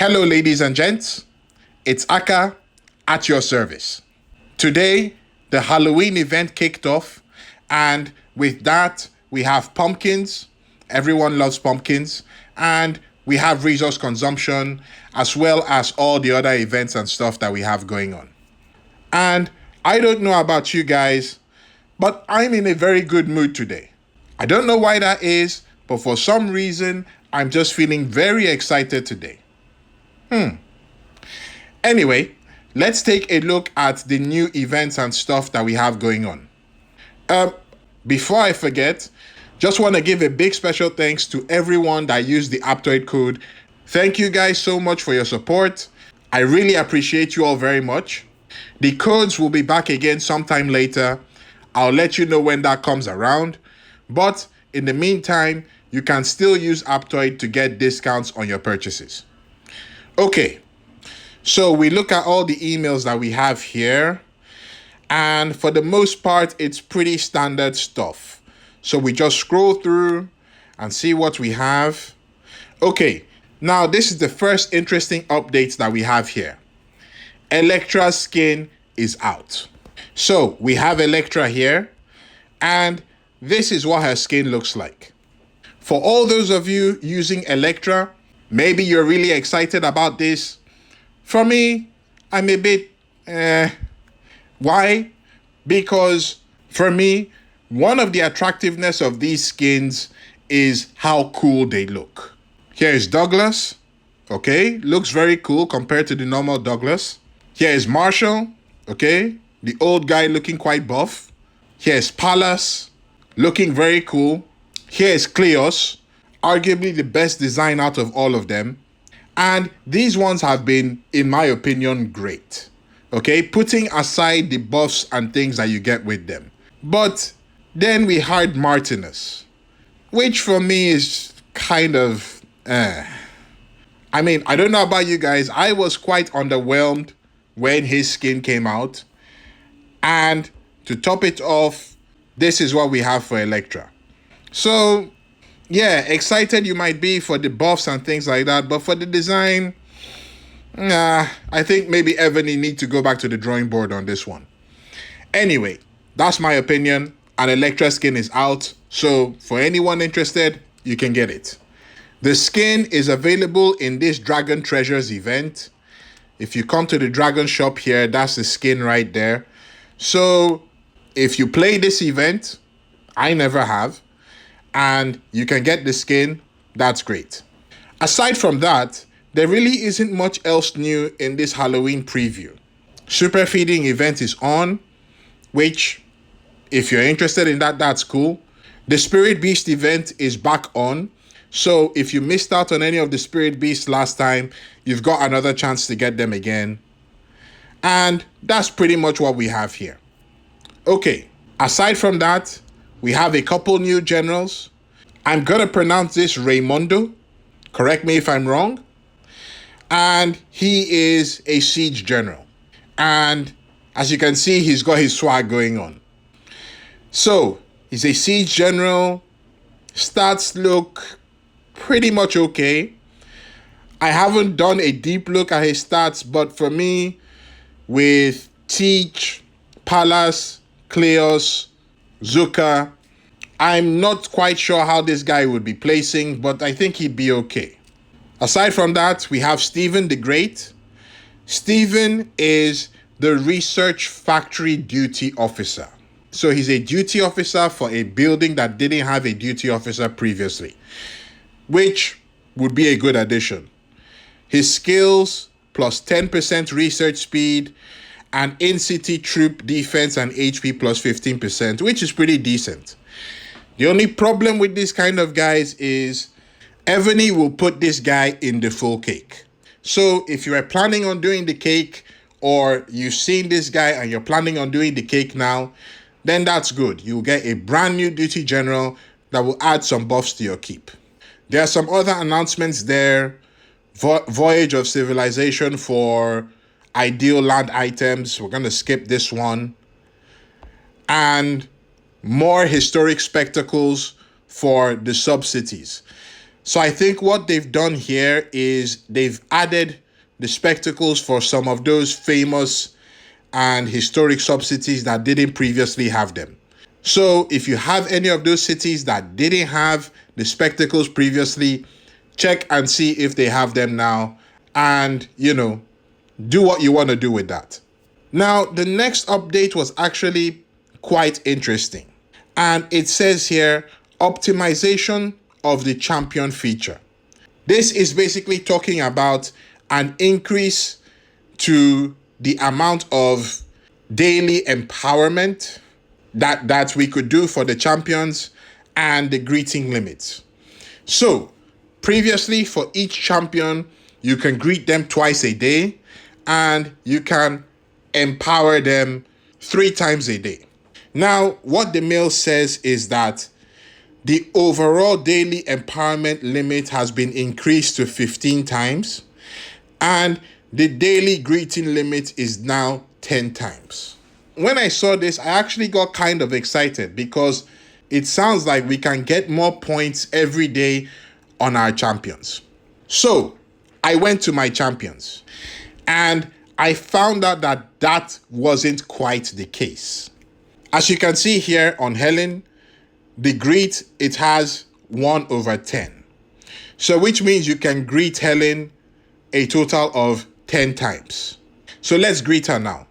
Hello, ladies and gents. It's Aka at your service. Today, the Halloween event kicked off, and with that, we have pumpkins. Everyone loves pumpkins, and we have resource consumption, as well as all the other events and stuff that we have going on. And I don't know about you guys, but I'm in a very good mood today. I don't know why that is, but for some reason, I'm just feeling very excited today. Anyway, let's take a look at the new events and stuff that we have going on. Before I forget, just want to give a big special thanks to everyone that used the Aptoid code. Thank you guys so much for your support. I really appreciate you all very much. The codes will be back again sometime later. I'll let you know when that comes around. But in the meantime, you can still use Aptoid to get discounts on your purchases. Okay, so we look at all the emails that we have here, and for the most part, it's pretty standard stuff. So we just scroll through and see what we have. Okay, now this is the first interesting update that we have here. Electra's skin is out. So we have Electra here, and this is what her skin looks like. For all those of you using Electra, maybe you're really excited about this. For me, I'm a bit, why? Because for me, one of the attractiveness of these skins is how cool they look. Here is Douglas. Okay, looks very cool compared to the normal Douglas. Here is Marshall. Okay, the old guy looking quite buff. Here is Pallas, looking very cool. Here is Cleos, arguably the best design out of all of them. And these ones have been, in my opinion, great. Okay, putting aside the buffs and things that you get with them. But then we had Martinus, which for me is kind of, I mean, I don't know about you guys. I was quite underwhelmed when his skin came out. And to top it off, this is what we have for Electra. So, yeah, excited you might be for the buffs and things like that, but for the design, I think maybe Evony need to go back to the drawing board on this one. Anyway, that's my opinion. An Electra skin is out, so for anyone interested, you can get it. The skin is available in this Dragon Treasures event. If you come to the Dragon shop here, that's the skin right there. So if you play this event, I never have, and you can get the skin, that's great. Aside from that, there really isn't much else new in this Halloween preview. Super Feeding event is on, which, if you're interested in that, that's cool. The Spirit Beast event is back on, so if you missed out on any of the Spirit Beasts last time, you've got another chance to get them again. And that's pretty much what we have here. Okay, aside from that, we have a couple new generals. I'm going to pronounce this Raimundo. Correct me if I'm wrong. And he is a siege general. And as you can see, he's got his swag going on. So, he's a siege general. Stats look pretty much okay. I haven't done a deep look at his stats, but for me, with Teach, Pallas, Cleos, Zuka, I'm not quite sure how this guy would be placing, but I think he'd be okay. Aside from that, we have Stephen the Great. Stephen is the Research Factory Duty Officer. So he's a duty officer for a building that didn't have a duty officer previously, which would be a good addition. His skills plus 10% research speed and in-city troop defense and HP plus 15%, which is pretty decent. The only problem with this kind of guys is Evony will put this guy in the full cake. So if you are planning on doing the cake, or you've seen this guy and you're planning on doing the cake now, then that's good. You'll get a brand new duty general that will add some buffs to your keep. There are some other announcements there. Voyage of Civilization for ideal land items. We're going to skip this one. And more historic spectacles for the sub-cities. So I think what they've done here is they've added the spectacles for some of those famous and historic sub-cities that didn't previously have them. So if you have any of those cities that didn't have the spectacles previously, check and see if they have them now, and do what you want to do with that. Now, the next update was actually quite interesting, and it says here optimization of the champion feature. This is basically talking about an increase to the amount of daily empowerment that we could do for the champions and the greeting limits. So previously, for each champion, you can greet them twice a day and you can empower them 3 times a day. Now, what the mail says is that the overall daily empowerment limit has been increased to 15 times, and the daily greeting limit is now 10 times. When I saw this, I actually got kind of excited because it sounds like we can get more points every day on our champions. So I went to my champions and I found out that that wasn't quite the case. As you can see here on Helen, the greet, it has 1/10. So which means you can greet Helen a total of 10 times. So let's greet her now.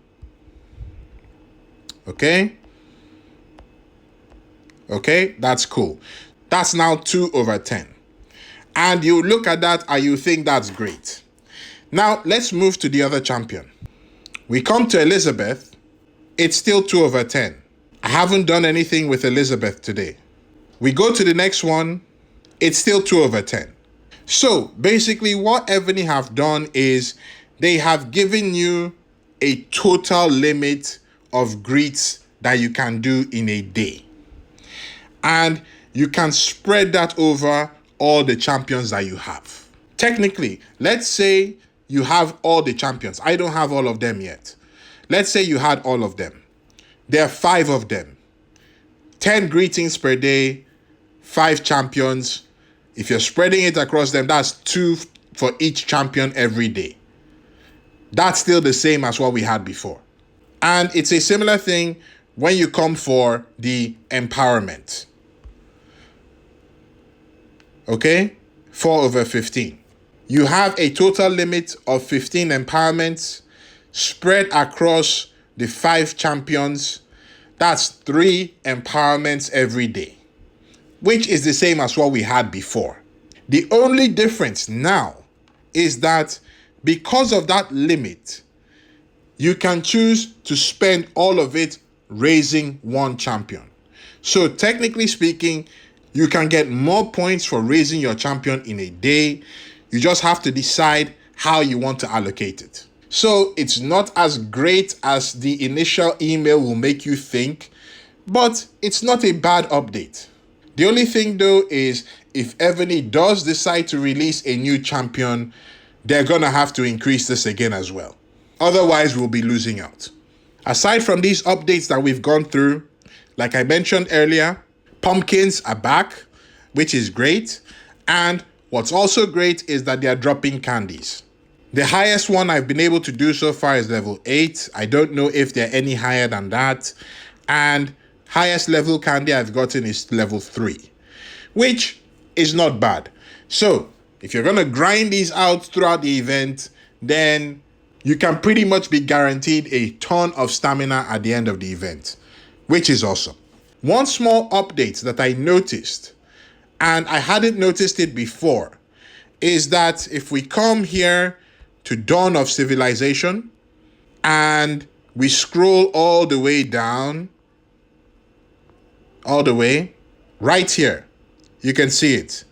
Okay, that's cool. That's now 2/10. And you look at that and you think that's great. Now let's move to the other champion. We come to Elizabeth. It's still 2/10. I haven't done anything with Elizabeth today. We go to the next one. It's still 2/10. So basically what Evony have done is they have given you a total limit of greets that you can do in a day. And you can spread that over all the champions that you have. Technically, let's say you have all the champions. I don't have all of them yet. Let's say you had all of them. There are 5 of them. 10 greetings per day, 5 champions. If you're spreading it across them, that's 2 for each champion every day. That's still the same as what we had before. And it's a similar thing when you come for the empowerment. Okay? 4/15. You have a total limit of 15 empowerments spread across the 5 champions. That's 3 empowerments every day, which is the same as what we had before. The only difference now is that because of that limit, you can choose to spend all of it raising one champion. So technically speaking, you can get more points for raising your champion in a day. You just have to decide how you want to allocate it. So it's not as great as the initial email will make you think, but it's not a bad update. The only thing though is if Evony does decide to release a new champion, they're gonna have to increase this again as well. Otherwise, we'll be losing out. Aside from these updates that we've gone through, like I mentioned earlier, pumpkins are back, which is great. And what's also great is that they are dropping candies. The highest one I've been able to do so far is level 8. I don't know if they're any higher than that. And highest level candy I've gotten is level 3, which is not bad. So if you're going to grind these out throughout the event, then you can pretty much be guaranteed a ton of stamina at the end of the event, which is awesome. One small update that I noticed, and I hadn't noticed it before, is that if we come here to Dawn of Civilization and we scroll all the way down, all the way, right here, you can see it.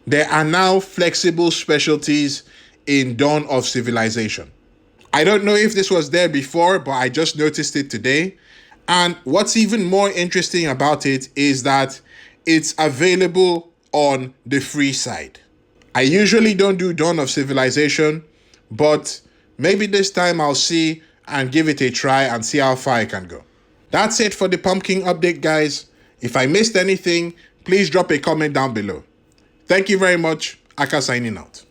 There are now flexible specialties in Dawn of Civilization. I don't know if this was there before, but I just noticed it today. And what's even more interesting about it is that it's available on the free side. I usually don't do Dawn of Civilization, but maybe this time I'll see and give it a try and see how far I can go. That's it for the pumpkin update, guys. If I missed anything, please drop a comment down below. Thank you very much. Aka signing out.